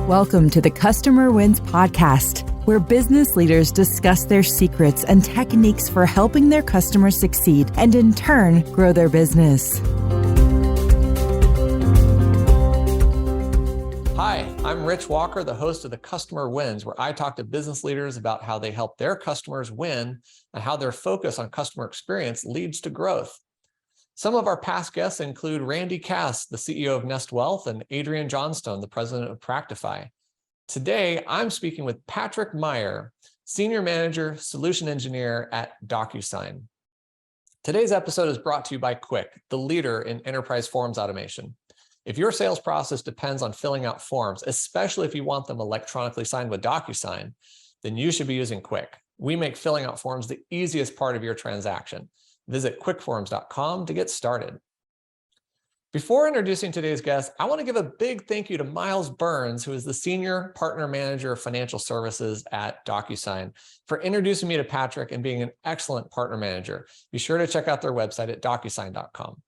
Welcome to the Customer Wins podcast, where business leaders discuss their secrets and techniques for helping their customers succeed and in turn grow their business. Hi, I'm Rich Walker, the host of the Customer Wins, where I talk to business leaders about how they help their customers win and how their focus on customer experience leads to growth. Some of our past guests include Randy Cass, the CEO of Nest Wealth, and Adrian Johnstone, the president of Practify. Today, I'm speaking with Patrick Meyer, Senior Manager, Solution Engineer at DocuSign. Today's episode is brought to you by Quick, the leader in enterprise forms automation. If your sales process depends on filling out forms, especially if you want them electronically signed with DocuSign, then you should be using Quick. We make filling out forms the easiest part of your transaction. Visit quickforms.com to get started. Before introducing today's guest, I want to give a big thank you to Miles Burns, who is the Senior Partner Manager of Financial Services at DocuSign, for introducing me to Patrick and being an excellent partner manager. Be sure to check out their website at DocuSign.com.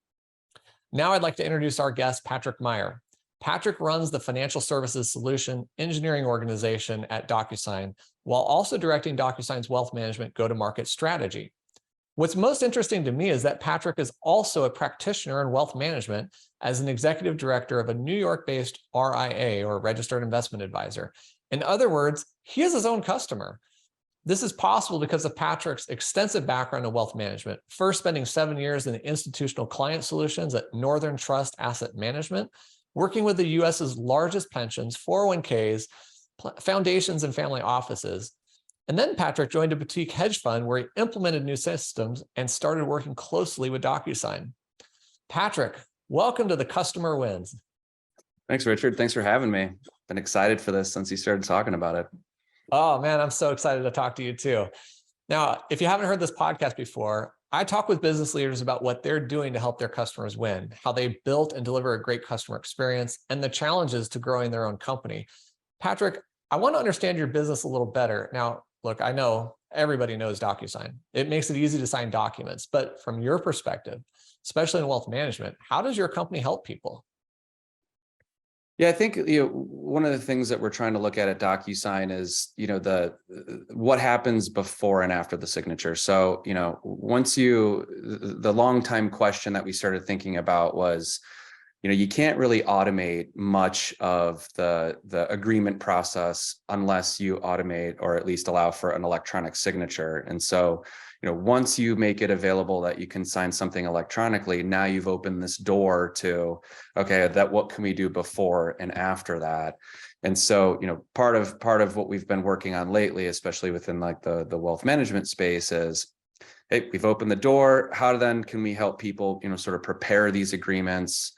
Now I'd like to introduce our guest, Patrick Meyer. Patrick runs the Financial Services Solution Engineering Organization at DocuSign, while also directing DocuSign's wealth management go-to-market strategy. What's most interesting to me is that Patrick is also a practitioner in wealth management as an executive director of a New York-based RIA, or Registered Investment Advisor. In other words, he is his own customer. This is possible because of Patrick's extensive background in wealth management, first spending 7 years in institutional client solutions at Northern Trust Asset Management, working with the U.S.'s largest pensions, 401ks, foundations, and family offices. And then Patrick joined a boutique hedge fund where he implemented new systems and started working closely with DocuSign. Patrick, welcome to the Customer Wins. Thanks, Richard. Thanks for having me. Been excited for this since you started talking about it. Oh man, I'm so excited to talk to you too. Now, if you haven't heard this podcast before, I talk with business leaders about what they're doing to help their customers win, how they built and deliver a great customer experience, and the challenges to growing their own company. Patrick, I want to understand your business a little better. Now, look, I know everybody knows DocuSign. It makes it easy to sign documents, but from your perspective, especially in wealth management, how does your company help people? Yeah, I think one of the things that we're trying to look at DocuSign is the what happens before and after the signature. So once the long time question that we started thinking about was, you can't really automate much of the agreement process unless you automate or at least allow for an electronic signature. And so, once you make it available that you can sign something electronically, now you've opened this door to, okay, what can we do before and after that? And so, part of what we've been working on lately, especially within like the wealth management space, is, hey, we've opened the door. How then can we help people, sort of prepare these agreements?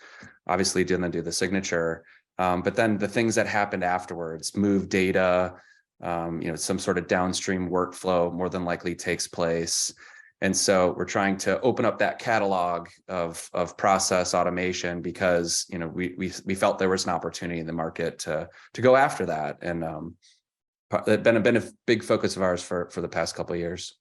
Obviously, didn't do the signature, but then the things that happened afterwards, move data, some sort of downstream workflow more than likely takes place. And so we're trying to open up that catalog of process automation because, we felt there was an opportunity in the market to go after that. And it's been a big focus of ours for the past couple of years.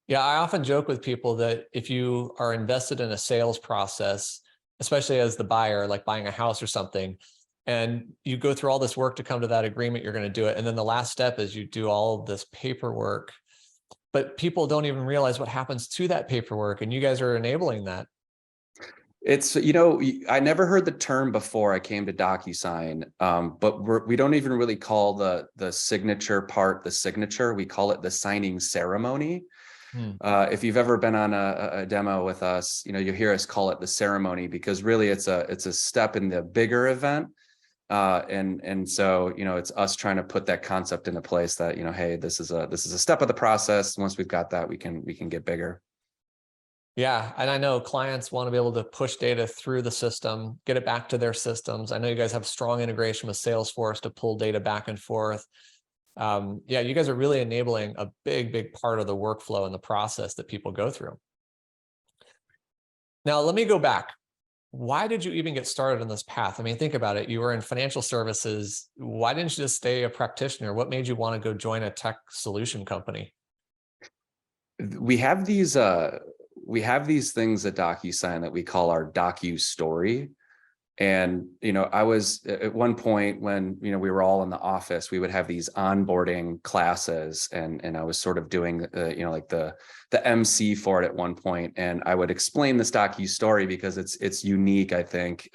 Yeah, I often joke with people that if you are invested in a sales process, especially as the buyer, like buying a house or something, and you go through all this work to come to that agreement, you're going to do it. And then the last step is you do all of this paperwork, but people don't even realize what happens to that paperwork. And you guys are enabling that. It's, I never heard the term before I came to DocuSign, but we don't even really call the signature part the signature. We call it the signing ceremony. If you've ever been on a demo with us, you hear us call it the ceremony because really it's a step in the bigger event. And so, it's us trying to put that concept into place that, hey, this is a step of the process. Once we've got that, we can get bigger. Yeah. And I know clients want to be able to push data through the system, get it back to their systems. I know you guys have strong integration with Salesforce to pull data back and forth. Yeah, you guys are really enabling a big part of the workflow and the process that people go through. Now, let me go back. Why did you even get started on this path? I mean, think about it. You were in financial services. Why didn't you just stay a practitioner? What made you want to go join a tech solution company? We have these things at DocuSign that we call our Docu Story. And, I was at one point when, we were all in the office, we would have these onboarding classes, and I was sort of doing, like the MC for it at one point. And I would explain this story because it's unique, I think,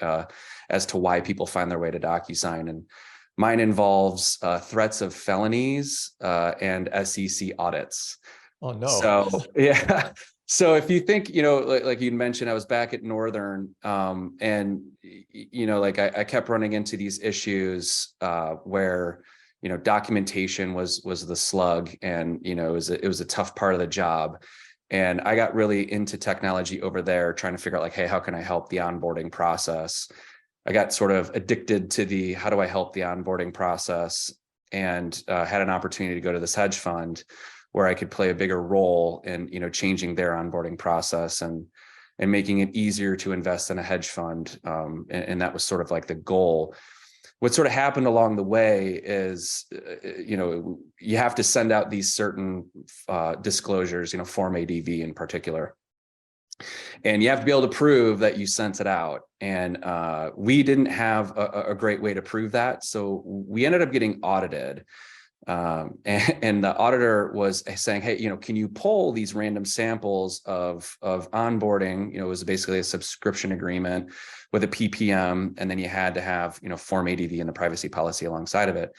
as to why people find their way to DocuSign. And mine involves threats of felonies and SEC audits. Oh, no. So, yeah. So if you think, like you mentioned, I was back at Northern, and, like I kept running into these issues where, documentation was the slug, and, it was a tough part of the job. And I got really into technology over there, trying to figure out like, hey, how can I help the onboarding process? I got sort of addicted to how do I help the onboarding process, and had an opportunity to go to this hedge fund where I could play a bigger role in, changing their onboarding process and making it easier to invest in a hedge fund. And that was sort of like the goal. What sort of happened along the way is, you have to send out these certain disclosures, Form ADV in particular. And you have to be able to prove that you sent it out. And we didn't have a great way to prove that. So we ended up getting audited. And the auditor was saying, hey, can you pull these random samples of onboarding? It was basically a subscription agreement with a PPM, and then you had to have, Form ADV and the privacy policy alongside of it.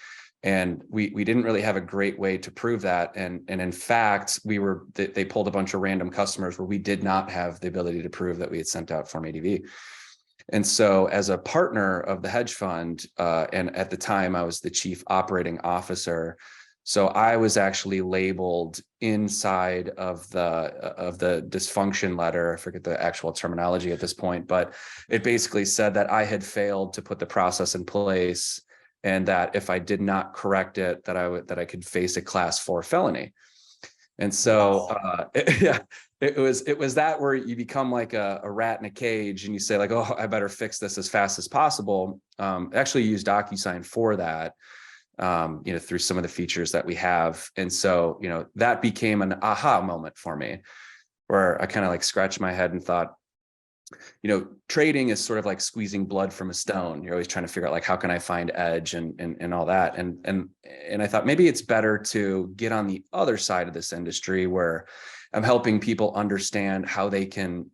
And we didn't really have a great way to prove that. And in fact, they pulled a bunch of random customers where we did not have the ability to prove that we had sent out Form ADV. And so as a partner of the hedge fund, and at the time I was the chief operating officer, so I was actually labeled inside of the dysfunction letter. I forget the actual terminology at this point, but it basically said that I had failed to put the process in place, and that if I did not correct it, that I could face a Class 4 felony. And so, it was that where you become like a rat in a cage, and you say like, oh, I better fix this as fast as possible. Actually use DocuSign for that, through some of the features that we have. And so, that became an aha moment for me, where I kind of like scratched my head and thought, trading is sort of like squeezing blood from a stone. You're always trying to figure out like, how can I find edge and all that. And I thought maybe it's better to get on the other side of this industry, where I'm helping people understand how they can,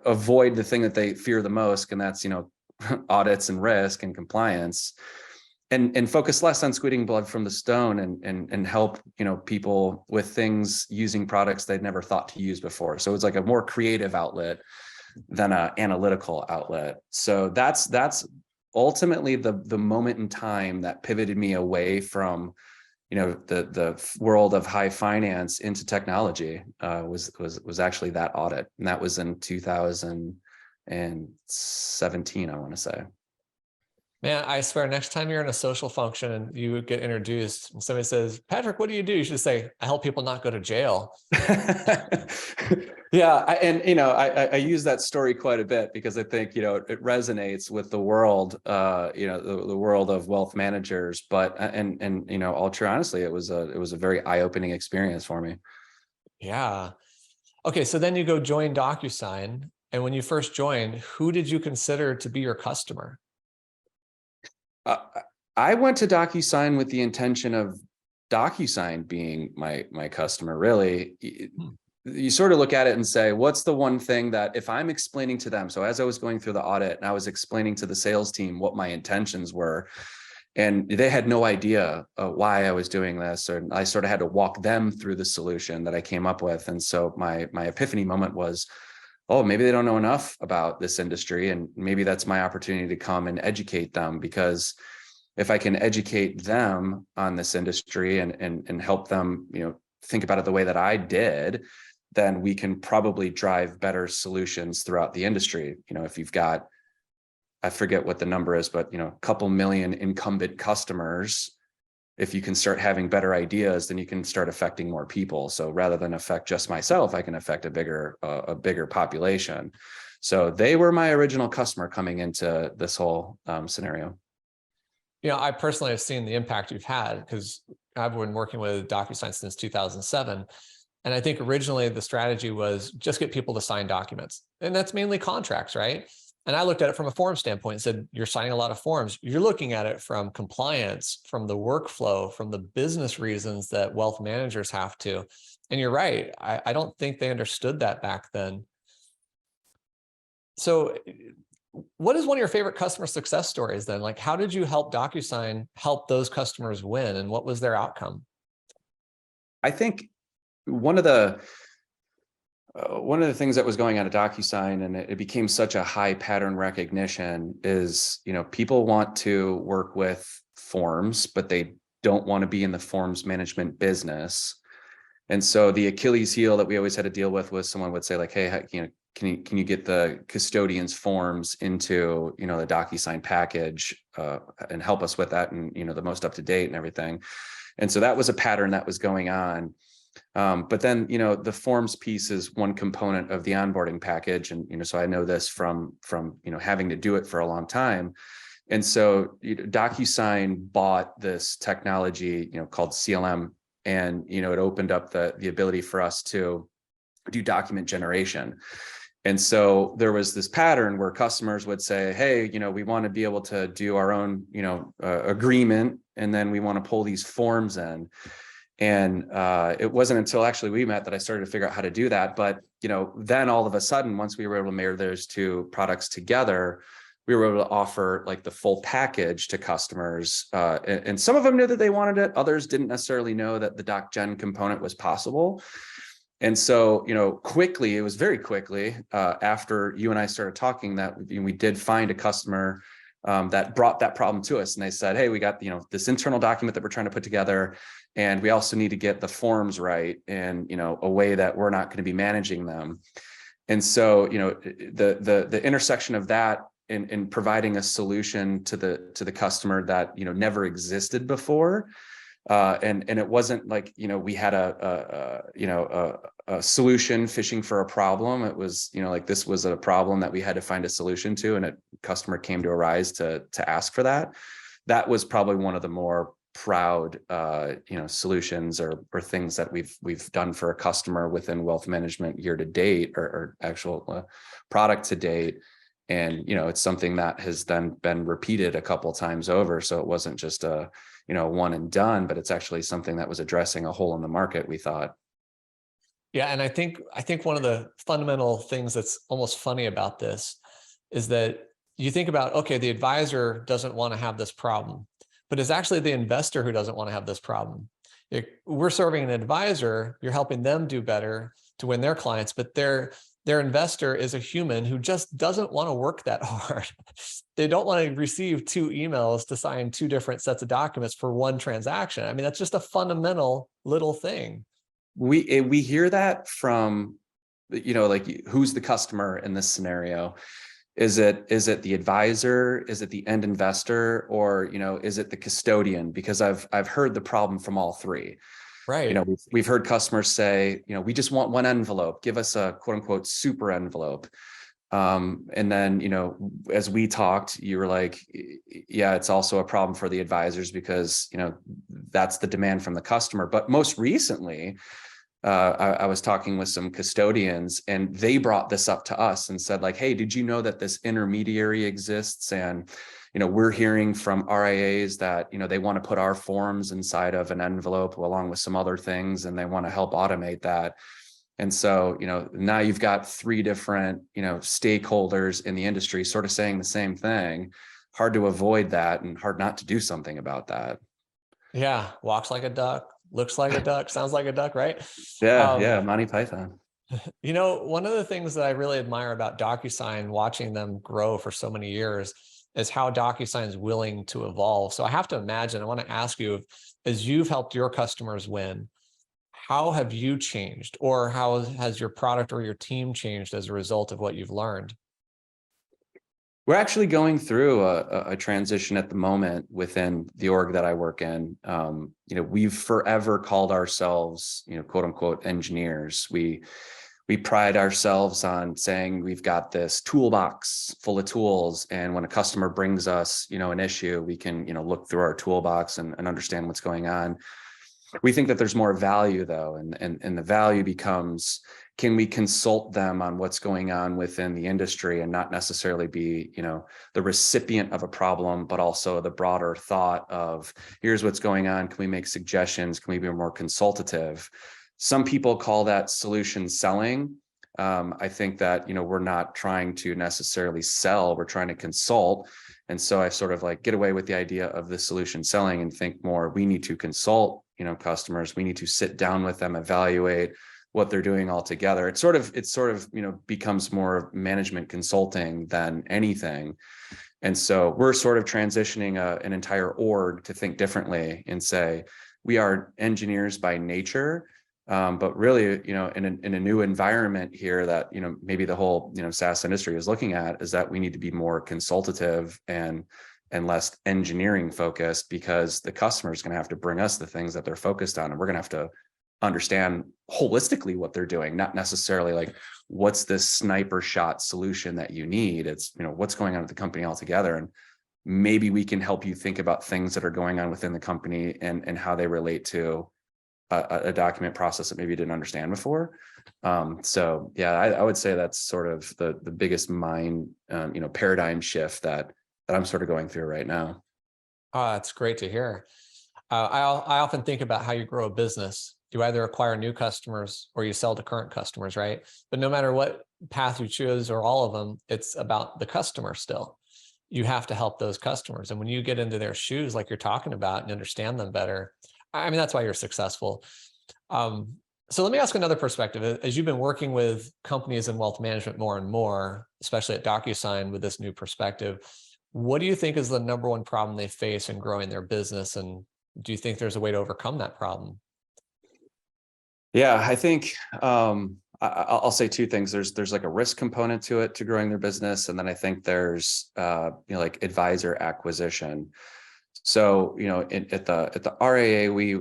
avoid the thing that they fear the most. And that's, audits and risk and compliance, and focus less on squeezing blood from the stone, and help, people with things using products they'd never thought to use before. So it's like a more creative outlet than an analytical outlet. So that's ultimately the moment in time that pivoted me away from, the world of high finance into technology, was actually that audit. And that was in 2017, I want to say. Man, I swear, next time you're in a social function and you get introduced and somebody says, Patrick, what do? You should say, I help people not go to jail. Yeah. I use that story quite a bit because I think, it resonates with the world, the world of wealth managers. But, all true, honestly, it was a very eye-opening experience for me. Yeah. Okay. So then you go join DocuSign. And when you first joined, who did you consider to be your customer? I went to DocuSign with the intention of DocuSign being my customer, really. You sort of look at it and say, what's the one thing that if I'm explaining to them? So as I was going through the audit and I was explaining to the sales team what my intentions were, and they had no idea why I was doing this, or I sort of had to walk them through the solution that I came up with. And so my epiphany moment was, oh, maybe they don't know enough about this industry, and maybe that's my opportunity to come and educate them. Because if I can educate them on this industry and help them, think about it the way that I did, then we can probably drive better solutions throughout the industry. If you've got, I forget what the number is, but, a couple million incumbent customers, if you can start having better ideas, then you can start affecting more people. So rather than affect just myself, I can affect a bigger population. So they were my original customer coming into this whole scenario. I personally have seen the impact you've had, because I've been working with DocuSign since 2007. And I think originally the strategy was just get people to sign documents. And that's mainly contracts, right? And I looked at it from a form standpoint and said, you're signing a lot of forms. You're looking at it from compliance, from the workflow, from the business reasons that wealth managers have to. And you're right. I don't think they understood that back then. So what is one of your favorite customer success stories then? Like, how did you help DocuSign help those customers win, and what was their outcome? I think one of the things that was going on at DocuSign, and it became such a high pattern recognition, is, people want to work with forms, but they don't want to be in the forms management business. And so the Achilles heel that we always had to deal with was someone would say like, hey, can you get the Custodians forms into, the DocuSign package and help us with that, and, the most up to date and everything. And so that was a pattern that was going on. But then, the forms piece is one component of the onboarding package. And, so I know this from, having to do it for a long time. And so DocuSign bought this technology, called CLM, and, it opened up the ability for us to do document generation. And so there was this pattern where customers would say, hey, we want to be able to do our own, agreement, and then we want to pull these forms in. And it wasn't until actually we met that I started to figure out how to do that. But, then all of a sudden, once we were able to marry those two products together, we were able to offer like the full package to customers. And some of them knew that they wanted it. Others didn't necessarily know that the doc gen component was possible. And so, quickly, it was very quickly after you and I started talking that we did find a customer that brought that problem to us. And they said, hey, we got, this internal document that we're trying to put together, and we also need to get the forms right in, a way that we're not going to be managing them. And so, the intersection of that in providing a solution to the customer that, never existed before. And it wasn't like, we had a solution fishing for a problem. It was, like this was a problem that we had to find a solution to, and a customer came to arise to ask for that. That was probably one of the more proud, solutions or things that we've done for a customer within wealth management year to date, or actual product to date. And, it's something that has then been repeated a couple of times over. So it wasn't just a, one and done, but it's actually something that was addressing a hole in the market, we thought. Yeah. And I think one of the fundamental things that's almost funny about this is that you think about, okay, the advisor doesn't want to have this problem, but it's actually the investor who doesn't want to have this problem. We're serving an advisor, you're helping them do better to win their clients, but their investor is a human who just doesn't want to work that hard. They don't want to receive 2 emails to sign 2 different sets of documents for one transaction. I mean, that's just a fundamental little thing. We hear that from, like, who's the customer in this scenario? Is it the advisor? Is it the end investor? Or, is it the custodian? Because I've heard the problem from all 3. Right. We've heard customers say, we just want one envelope, give us a quote unquote super envelope. And then, as we talked, you were like, yeah, it's also a problem for the advisors because, that's the demand from the customer. But most recently, I was talking with some custodians, and they brought this up to us and said like, hey, did you know that this intermediary exists? And, we're hearing from RIAs that, they want to put our forms inside of an envelope along with some other things, and they want to help automate that. And so, now you've got 3 different, stakeholders in the industry sort of saying the same thing. Hard to avoid that, and hard not to do something about that. Yeah. Walks like a duck, looks like a duck, sounds like a duck, right? Yeah. Monty Python. One of the things that I really admire about DocuSign, watching them grow for so many years, is how DocuSign is willing to evolve. So I have to imagine, I want to ask you, as you've helped your customers win, how have you changed, or how has your product or your team changed as a result of what you've learned? We're actually going through a transition at the moment within the org that I work in. We've forever called ourselves, quote unquote, engineers. We pride ourselves on saying we've got this toolbox full of tools, and when a customer brings us, an issue, we can, look through our toolbox and understand what's going on. We think that there's more value though, and the value becomes, can we consult them on what's going on within the industry and not necessarily be, the recipient of a problem, but also the broader thought of, here's what's going on. Can we make suggestions? Can we be more consultative? Some people call that solution selling. I think that, we're not trying to necessarily sell, we're trying to consult. And so I sort of like get away with the idea of the solution selling and think more, we need to consult, customers. We need to sit down with them, evaluate what they're doing all together. It's sort of, becomes more management consulting than anything. And so we're sort of transitioning an entire org to think differently and say, we are engineers by nature. But really, in a new environment here that, maybe the whole, SaaS industry is looking at, is that we need to be more consultative and less engineering focused, because the customer is going to have to bring us the things that they're focused on. And we're going to have to understand holistically what they're doing, not necessarily like, what's this sniper shot solution that you need? It's, what's going on with the company altogether. And maybe we can help you think about things that are going on within the company and how they relate to a document process that maybe you didn't understand before. So yeah, I would say that's sort of the biggest paradigm shift that I'm sort of going through right now. Oh, that's great to hear. I often think about how you grow a business. You either acquire new customers or you sell to current customers, right? But no matter what path you choose, or all of them, it's about the customer still. You have to help those customers. And when you get into their shoes, like you're talking about, and understand them better, I mean, that's why you're successful. So let me ask another perspective. As you've been working with companies in wealth management more and more, especially at DocuSign with this new perspective, what do you think is the number one problem they face in growing their business? And do you think there's a way to overcome that problem? Yeah, I think I'll say two things. There's like a risk component to it, to growing their business. And then I think there's like advisor acquisition. So, at the RIA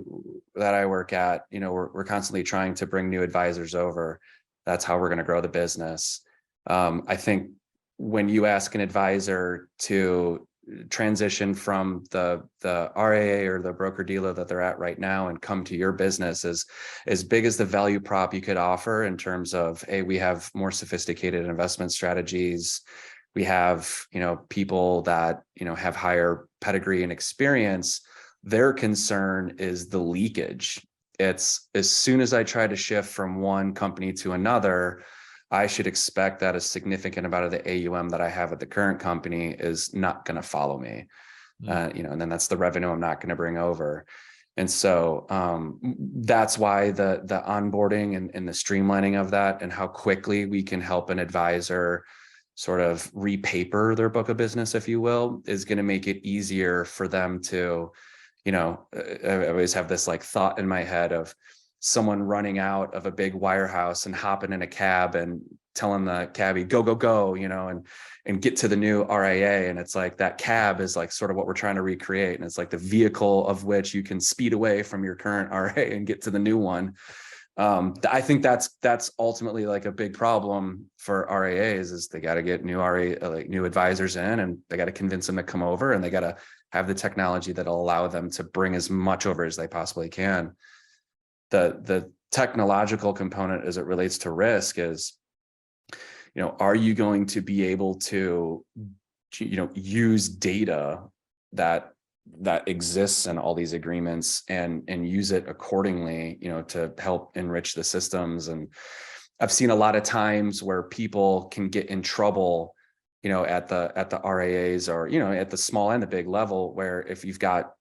that I work at, we're constantly trying to bring new advisors over. That's how we're going to grow the business. I think when you ask an advisor to transition from the RIA or the broker dealer that they're at right now and come to your business, as big as the value prop you could offer in terms of, hey, we have more sophisticated investment strategies. We have, people that, have higher pedigree and experience. Their concern is the leakage. It's, as soon as I try to shift from one company to another, I should expect that a significant amount of the AUM that I have at the current company is not going to follow me. And then that's the revenue I'm not going to bring over. And so that's why the onboarding and the streamlining of that, and how quickly we can help an advisor sort of repaper their book of business, if you will, is going to make it easier for them to, I always have this like thought in my head of someone running out of a big wirehouse and hopping in a cab and telling the cabbie, go, go, go, and get to the new RIA. And it's like, that cab is like sort of what we're trying to recreate. And it's like the vehicle of which you can speed away from your current RIA and get to the new one. I think that's ultimately like a big problem for RIAs, is they got to get new RIA, like new advisors in, and they got to convince them to come over, and they got to have the technology that'll allow them to bring as much over as they possibly can. The technological component as it relates to risk is, are you going to be able to, use data that exists in all these agreements and use it accordingly, to help enrich the systems. And I've seen a lot of times where people can get in trouble, at the RIAs, or, at the small and the big level, where if you've got,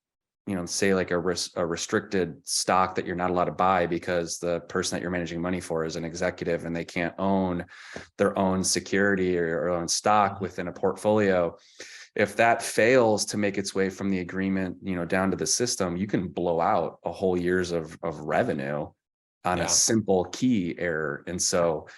say like a restricted stock that you're not allowed to buy because the person that you're managing money for is an executive and they can't own their own security or own stock within a portfolio. If that fails to make its way from the agreement, down to the system, you can blow out a whole year's of revenue on a simple key error. And so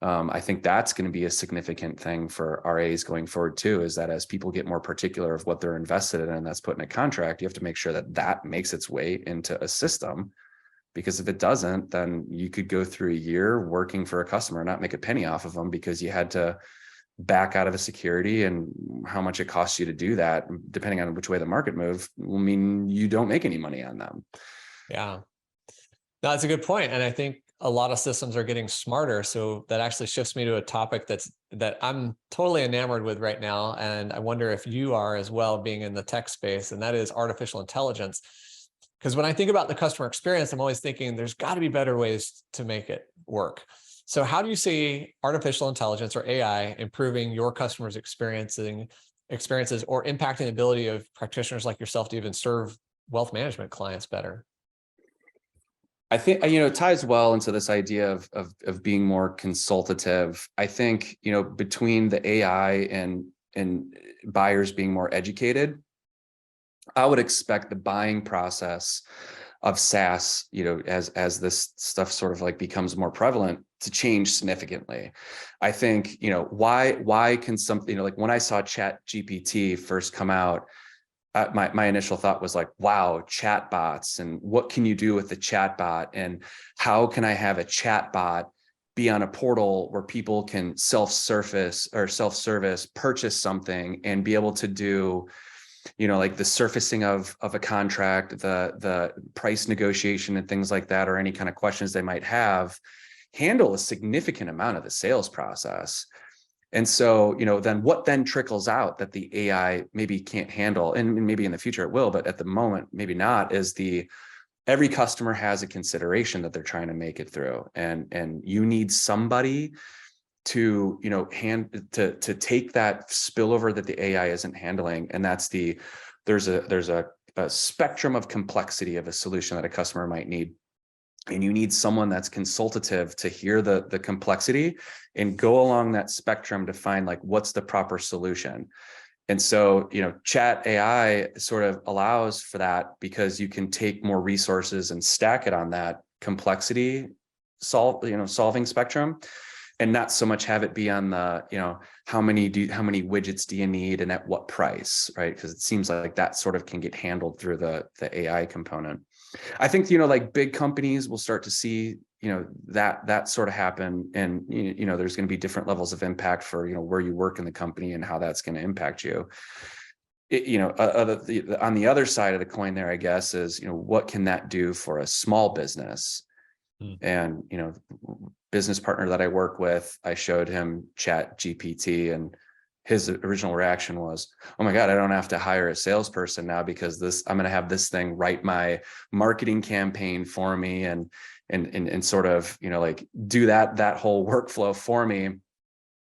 I think that's going to be a significant thing for RAs going forward too, is that as people get more particular of what they're invested in, and that's put in a contract, you have to make sure that that makes its way into a system. Because if it doesn't, then you could go through a year working for a customer and not make a penny off of them because you had to back out of a security, and how much it costs you to do that, depending on which way the market moves, will mean you don't make any money on them. Yeah. No, that's a good point. And I think a lot of systems are getting smarter. So that actually shifts me to a topic that I'm totally enamored with right now. And I wonder if you are as well, being in the tech space, and that is artificial intelligence. Because when I think about the customer experience, I'm always thinking there's got to be better ways to make it work. So how do you see artificial intelligence or AI improving your customers' experiences or impacting the ability of practitioners like yourself to even serve wealth management clients better? I think, it ties well into this idea of being more consultative. I think, between the AI and buyers being more educated, I would expect the buying process of SaaS, as this stuff sort of like becomes more prevalent, to change significantly. I think, why can something, like when I saw Chat GPT first come out, my initial thought was like, wow, chat bots, and what can you do with the chat bot, and how can I have a chat bot be on a portal where people can self-service, purchase something, and be able to do, like the surfacing of a contract, the price negotiation and things like that, or any kind of questions they might have, handle a significant amount of the sales process. And so, then what then trickles out that the AI maybe can't handle, and maybe in the future it will, but at the moment, maybe not, is every customer has a consideration that they're trying to make it through. And you need somebody to, to take that spillover that the AI isn't handling. And that's there's a spectrum of complexity of a solution that a customer might need. And you need someone that's consultative to hear the complexity and go along that spectrum to find like what's the proper solution. And so, chat AI sort of allows for that, because you can take more resources and stack it on that complexity solving spectrum, and not so much have it be on the, how many widgets do you need and at what price, right? Because it seems like that sort of can get handled through the AI component. I think, like big companies will start to see, that sort of happen. And, there's going to be different levels of impact for, where you work in the company and how that's going to impact you. On the other side of the coin there, I guess, is, what can that do for a small business? And, business partner that I work with, I showed him Chat GPT, and his original reaction was, oh my God, I don't have to hire a salesperson now, because I'm going to have this thing write my marketing campaign for me and sort of, like do that whole workflow for me,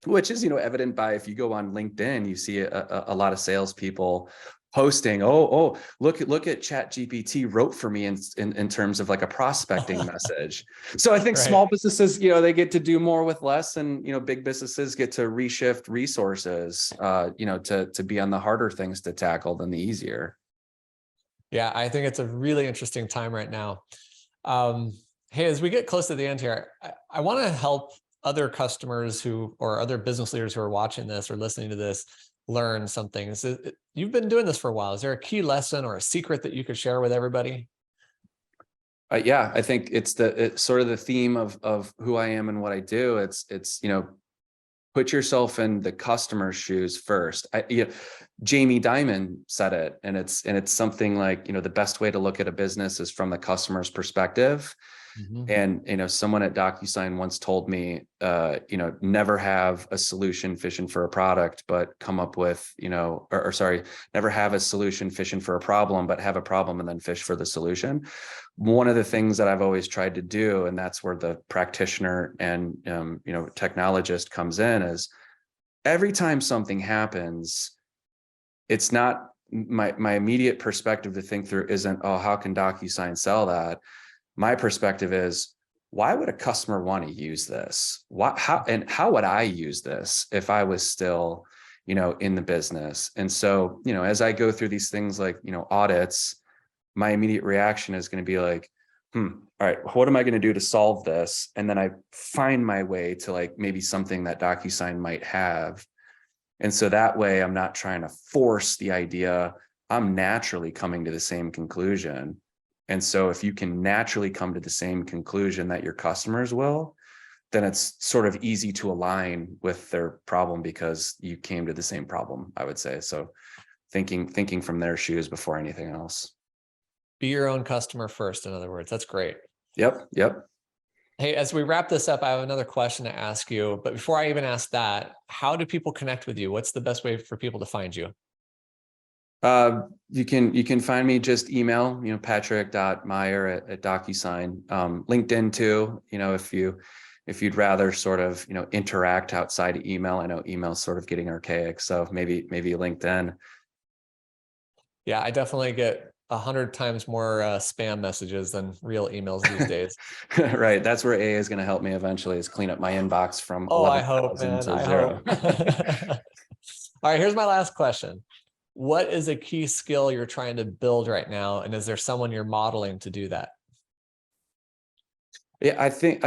which is, evident by, if you go on LinkedIn, you see a lot of salespeople posting, look at Chat GPT wrote for me in terms of like a prospecting message. So I think Right. small businesses, they get to do more with less, and big businesses get to reshift resources, to be on the harder things to tackle than the easier. Yeah, I think it's a really interesting time right now. Hey, as we get close to the end here, I want to help other customers or other business leaders who are watching this or listening to this learn something. You've been doing this for a while. Is there a key lesson or a secret that you could share with everybody? Yeah, I think it's sort of the theme of who I am and what I do. It's put yourself in the customer's shoes first. Jamie Dimon said it, and it's something like, the best way to look at a business is from the customer's perspective. And, someone at DocuSign once told me, never have a solution fishing for a product, but come up with, never have a solution fishing for a problem, but have a problem and then fish for the solution. One of the things that I've always tried to do, and that's where the practitioner and, technologist comes in, is every time something happens, it's not my immediate perspective to think through isn't, oh, how can DocuSign sell that? My perspective is, why would a customer want to use this? How would I use this if I was still, in the business? And so, as I go through these things like, audits, my immediate reaction is going to be like, all right, what am I going to do to solve this? And then I find my way to like maybe something that DocuSign might have. And so that way I'm not trying to force the idea. I'm naturally coming to the same conclusion. And so if you can naturally come to the same conclusion that your customers will, then it's sort of easy to align with their problem because you came to the same problem, I would say. So thinking from their shoes before anything else. Be your own customer first, in other words. That's great. Yep. Hey, as we wrap this up, I have another question to ask you. But before I even ask that, how do people connect with you? What's the best way for people to find you? You can find me, just email, patrick.meyer at DocuSign. LinkedIn too, if you'd rather sort of, interact outside of email. I know email's sort of getting archaic, so maybe LinkedIn. Yeah, I definitely get 100 times more spam messages than real emails these days. Right. That's where AA is going to help me eventually, is clean up my inbox from Oh, I 11,000 hope, man. to I 0. hope. All right, here's my last question. What is a key skill you're trying to build right now? And is there someone you're modeling to do that? Yeah, I think,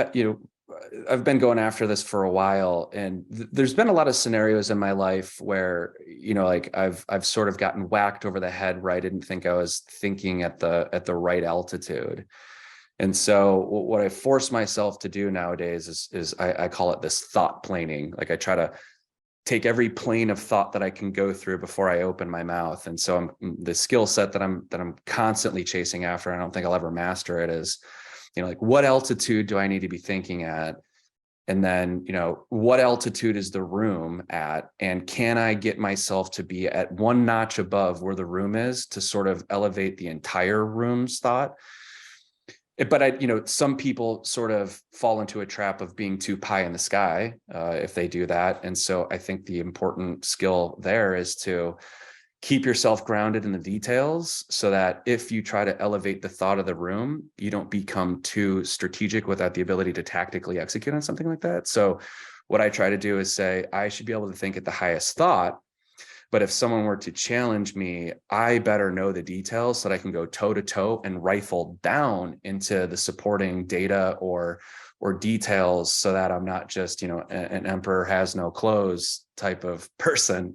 I've been going after this for a while, and there's been a lot of scenarios in my life where, like I've sort of gotten whacked over the head where I didn't think I was thinking at the right altitude. And so what I force myself to do nowadays is I call it this thought planing. Like I try to take every plane of thought that I can go through before I open my mouth. And so the skill set that I'm constantly chasing after, I don't think I'll ever master it, is, like what altitude do I need to be thinking at? And then, what altitude is the room at? And can I get myself to be at one notch above where the room is to sort of elevate the entire room's thought? But some people sort of fall into a trap of being too pie in the sky if they do that. And so I think the important skill there is to keep yourself grounded in the details, so that if you try to elevate the thought of the room, you don't become too strategic without the ability to tactically execute on something like that. So what I try to do is say, I should be able to think at the highest thought, but if someone were to challenge me, I better know the details so that I can go toe to toe and rifle down into the supporting data or details, so that I'm not just, an emperor has no clothes type of person,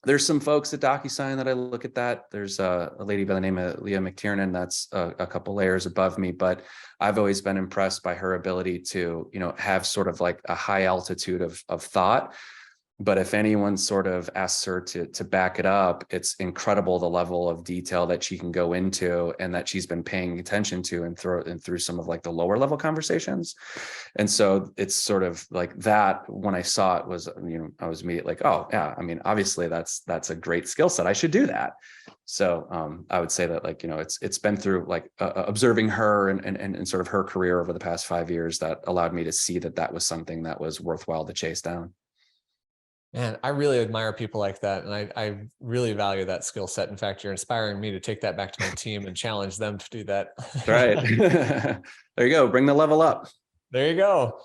There's some folks at DocuSign that I look at that. There's a lady by the name of Leah McTiernan that's a couple layers above me, but I've always been impressed by her ability to, have sort of like a high altitude of thought. But if anyone sort of asks her to back it up, it's incredible the level of detail that she can go into and that she's been paying attention to and through some of like the lower level conversations. And so it's sort of like that. When I saw it, was, I was immediately like, oh yeah, I mean, obviously that's a great skill set. I should do that. So I would say that, like, it's been through like observing her and sort of her career over the past 5 years that allowed me to see that was something that was worthwhile to chase down. Man, I really admire people like that. And I really value that skill set. In fact, you're inspiring me to take that back to my team and challenge them to do that. Right. There you go. Bring the level up. There you go.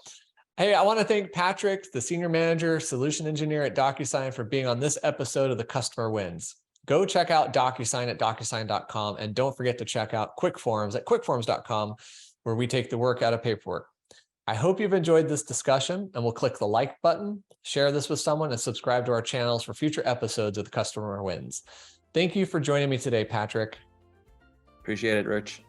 Hey, I want to thank Patrick, the Senior Manager, Solution Engineer at DocuSign, for being on this episode of the Customer Wins. Go check out DocuSign at DocuSign.com. And don't forget to check out QuickForms at QuickForms.com, where we take the work out of paperwork. I hope you've enjoyed this discussion, and we'll click the like button, share this with someone, and subscribe to our channels for future episodes of the Customer Wins. Thank you for joining me today, Patrick. Appreciate it, Rich.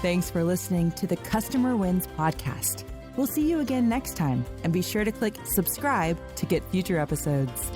Thanks for listening to the Customer Wins podcast. We'll see you again next time, and be sure to click subscribe to get future episodes.